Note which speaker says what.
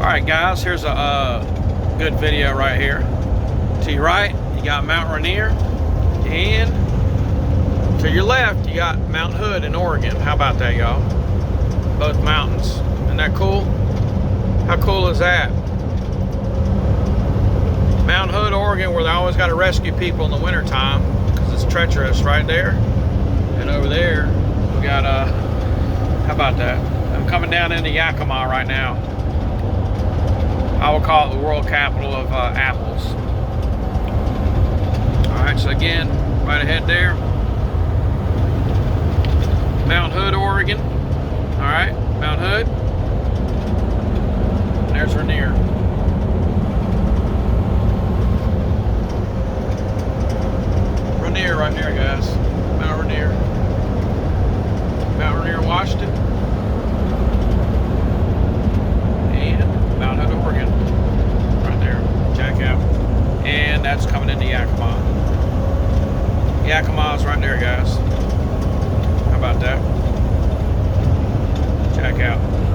Speaker 1: Alright guys, here's a good video right here. To your right, you got Mount Rainier, and to your left, you got Mount Hood in Oregon. How about that, y'all? Both mountains. Isn't that cool? How cool is that? Mount Hood, Oregon, where they always got to rescue people in the wintertime because it's treacherous right there. And over there, we got, how about that? I'm coming down into Yakima right now. I will call it the world capital of apples. Alright, so again, right ahead there, Mount Hood, Oregon. Alright, Mount Hood. And there's Rainier. Rainier right there, guys. Mount Rainier. Mount Rainier, Washington. And Mount Hood, Oregon. Right there. Check out. And that's coming into Yakima. Yakima's right there, guys.